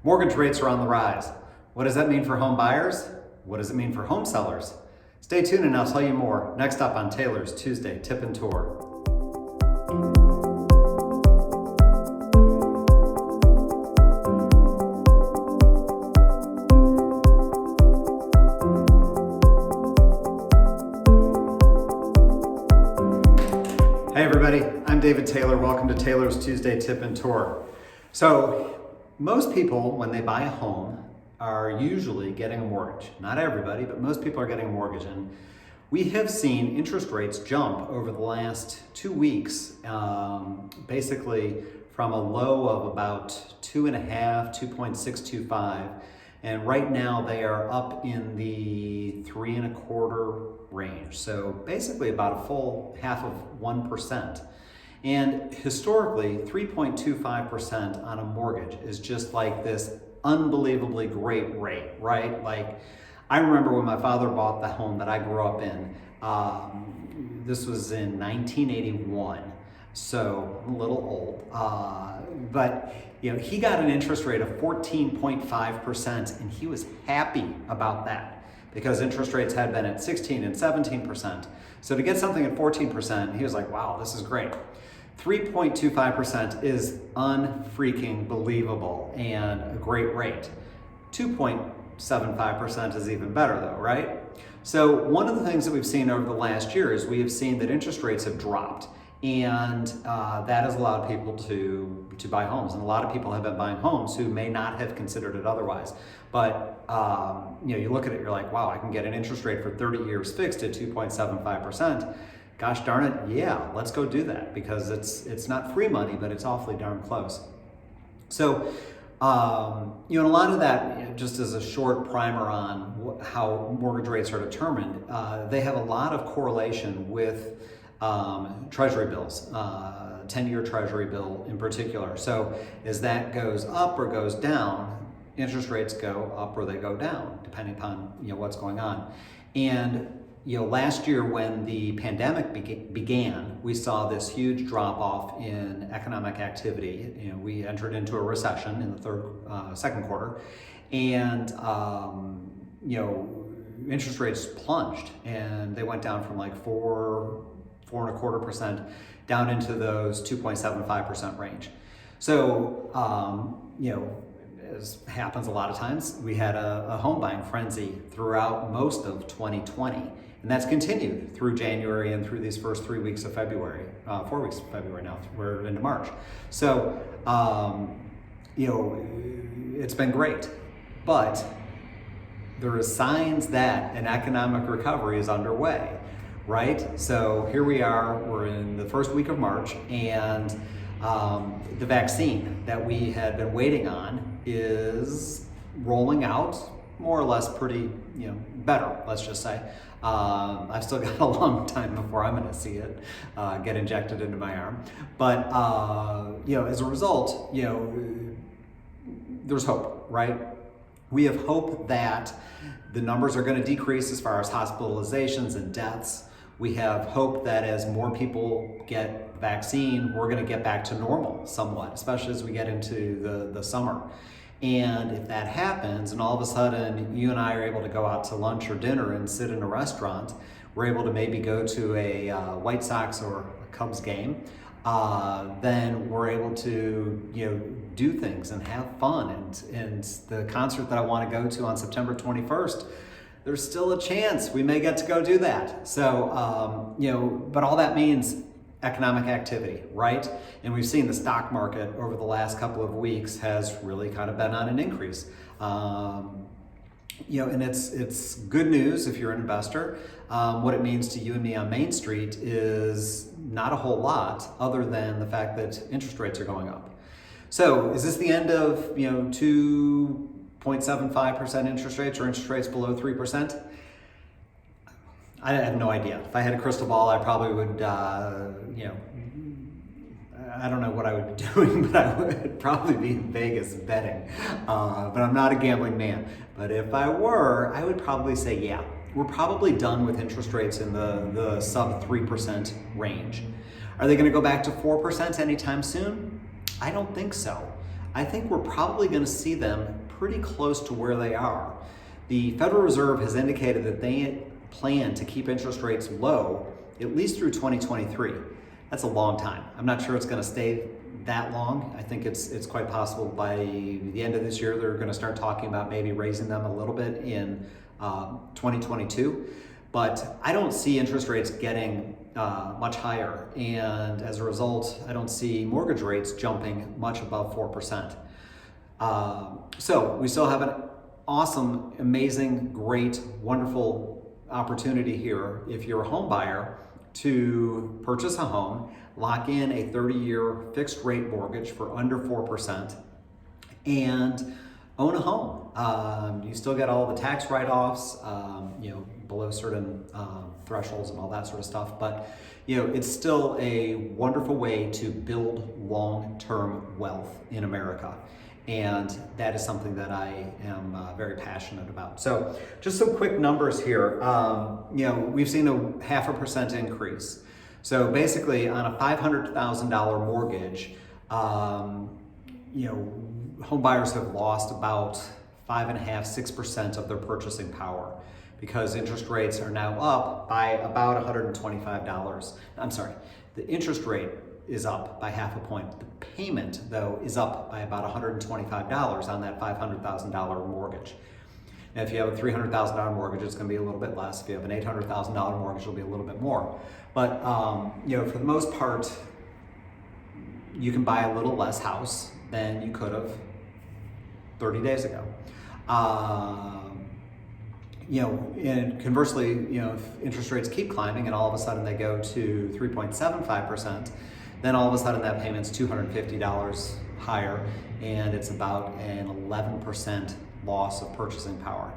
Mortgage rates are on the rise. What does that mean for home buyers? What does it mean for home sellers? Stay tuned and I'll tell you more next up on Taylor's Tuesday Tip and Tour. Hey everybody, I'm David Taylor. Welcome to Taylor's Tuesday Tip and Tour. So most people, when they buy a home, are usually getting a mortgage. Not everybody, but most people are getting a mortgage. And we have seen interest rates jump over the last 2 weeks, basically from a low of about 2.625. And right now they are up in the 3.25 range. So basically about a full half of 1%. And historically, 3.25% on a mortgage is just like this unbelievably great rate, right? Like, I remember when my father bought the home that I grew up in. This was in 1981, so I'm a little old. But he got an interest rate of 14.5%, and he was happy about that because interest rates had been at 16 and 17%. So to get something at 14%, he was like, wow, this is great. 3.25% is unfreaking believable and a great rate. 2.75% is even better though, right? So one of the things that we've seen over the last year is we have seen that interest rates have dropped, and that has allowed people to buy homes. And a lot of people have been buying homes who may not have considered it otherwise. But you look at it, you're like, wow, I can get an interest rate for 30 years fixed at 2.75%. Gosh darn it, yeah, let's go do that, because it's not free money, but it's awfully darn close. So, and a lot of that, just as a short primer on how mortgage rates are determined, they have a lot of correlation with treasury bills, 10-year treasury bill in particular. So as that goes up or goes down, interest rates go up or they go down, depending upon what's going on. And last year when the pandemic began, we saw this huge drop off in economic activity. We entered into a recession in the second quarter, and interest rates plunged, and they went down from like 4.25% down into those 2.75% range. So, as happens a lot of times, we had a home buying frenzy throughout most of 2020. And that's continued through January and through these first 3 weeks of February, 4 weeks of February now, we're into March. So, it's been great, but there are signs that an economic recovery is underway, right? So here we are, we're in the first week of March, and the vaccine that we had been waiting on is rolling out, more or less pretty, better, let's just say. I've still got a long time before I'm going to see it get injected into my arm. But, as a result, there's hope, right? We have hope that the numbers are going to decrease as far as hospitalizations and deaths. We have hope that as more people get vaccine, we're going to get back to normal somewhat, especially as we get into the summer. And if that happens, and all of a sudden you and I are able to go out to lunch or dinner and sit in a restaurant, we're able to maybe go to a White Sox or a Cubs game, then we're able to do things and have fun. And the concert that I want to go to on September 21st, there's still a chance we may get to go do that. So, but all that means economic activity, right? And we've seen the stock market over the last couple of weeks has really kind of been on an increase. And it's good news if you're an investor. What it means to you and me on Main Street is not a whole lot, other than the fact that interest rates are going up. So is this the end of 2.75% interest rates, or interest rates below 3%? I have no idea. If I had a crystal ball, I probably would, I don't know what I would be doing, but I would probably be in Vegas betting. But I'm not a gambling man. But if I were, I would probably say, yeah, we're probably done with interest rates in the sub 3% range. Are they going to go back to 4% anytime soon? I don't think so. I think we're probably going to see them pretty close to where they are. The Federal Reserve has indicated that they plan to keep interest rates low at least through 2023. That's a long time. I'm not sure it's going to stay that long. I think it's quite possible by the end of this year they're going to start talking about maybe raising them a little bit in 2022. But I don't see interest rates getting much higher, and as a result, I don't see mortgage rates jumping much above 4%. So we still have an awesome, amazing, great, wonderful opportunity here if you're a home buyer to purchase a home, lock in a 30-year fixed rate mortgage for under 4%, and own a home. You still get all the tax write-offs, below certain thresholds and all that sort of stuff, but it's still a wonderful way to build long-term wealth in America. And that is something that I am very passionate about. So just some quick numbers here. We've seen a 0.5% increase. So basically on a $500,000 mortgage, home buyers have lost about 5.5–6% of their purchasing power because interest rates are now up by about $125. I'm sorry, the interest rate is up by 0.5 point. The payment, though, is up by about $125 on that $500,000 mortgage. Now, if you have a $300,000 mortgage, it's going to be a little bit less. If you have an $800,000 mortgage, it'll be a little bit more. But for the most part, you can buy a little less house than you could have 30 days ago. And conversely, if interest rates keep climbing and all of a sudden they go to 3.75%, then all of a sudden that payment's $250 higher, and it's about an 11% loss of purchasing power.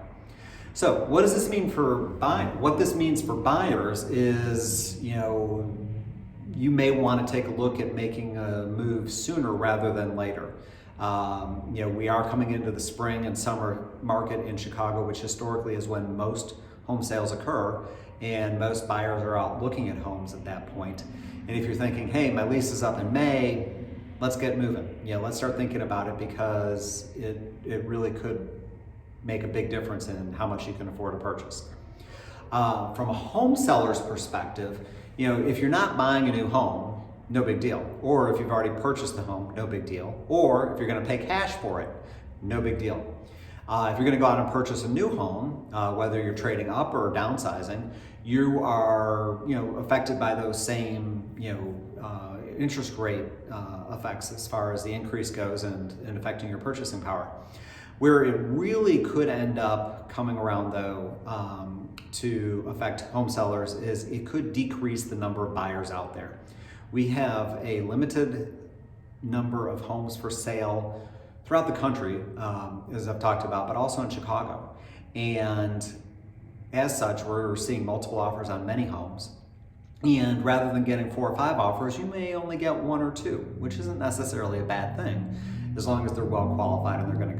So what does this mean for buying? What this means for buyers is, you may want to take a look at making a move sooner rather than later. We are coming into the spring and summer market in Chicago, which historically is when most home sales occur, and most buyers are out looking at homes at that point. And if you're thinking, hey, my lease is up in May, let's get moving. Let's start thinking about it, because it really could make a big difference in how much you can afford to purchase. From a home seller's perspective, if you're not buying a new home, no big deal. Or if you've already purchased the home, no big deal. Or if you're going to pay cash for it, no big deal. If you're going to go out and purchase a new home, whether you're trading up or downsizing, you are affected by those same interest rate effects as far as the increase goes and affecting your purchasing power. Where it really could end up coming around, though, to affect home sellers is it could decrease the number of buyers out there. We have a limited number of homes for sale throughout the country, as I've talked about, but also in Chicago. And as such, we're seeing multiple offers on many homes. And rather than getting 4 or 5 offers, you may only get 1 or 2, which isn't necessarily a bad thing, as long as they're well qualified and they're going to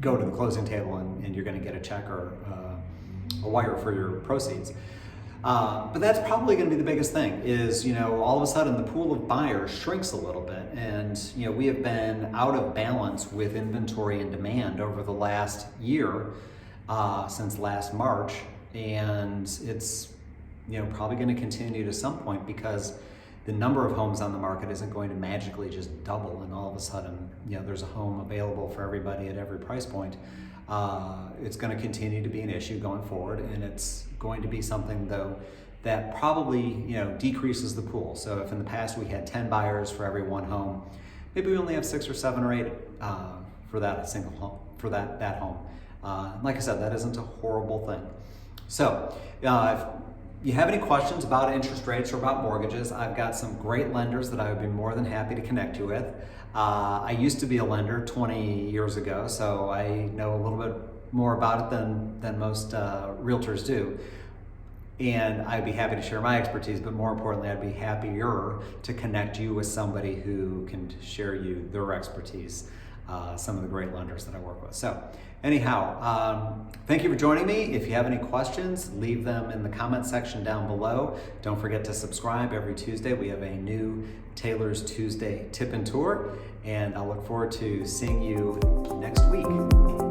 go to the closing table and you're going to get a check or a wire for your proceeds. But that's probably going to be the biggest thing is, all of a sudden the pool of buyers shrinks a little bit. And, we have been out of balance with inventory and demand over the last year, since last March. And it's, probably going to continue to some point, because the number of homes on the market isn't going to magically just double and all of a sudden, there's a home available for everybody at every price point. It's going to continue to be an issue going forward, and it's going to be something, though, that probably decreases the pool. So if in the past we had 10 buyers for every 1 home, maybe we only have 6 or 7 or 8 for that single home, for that home. Like I said, that isn't a horrible thing. So if you have any questions about interest rates or about mortgages, I've got some great lenders that I would be more than happy to connect you with. I used to be a lender 20 years ago, so I know a little bit more about it than most realtors do. And I'd be happy to share my expertise, but more importantly, I'd be happier to connect you with somebody who can share you their expertise. some of the great lenders that I work with. So anyhow, thank you for joining me. If you have any questions, leave them in the comment section down below. Don't forget to subscribe. Every Tuesday we have a new Taylor's Tuesday tip and tour, and I look forward to seeing you next week.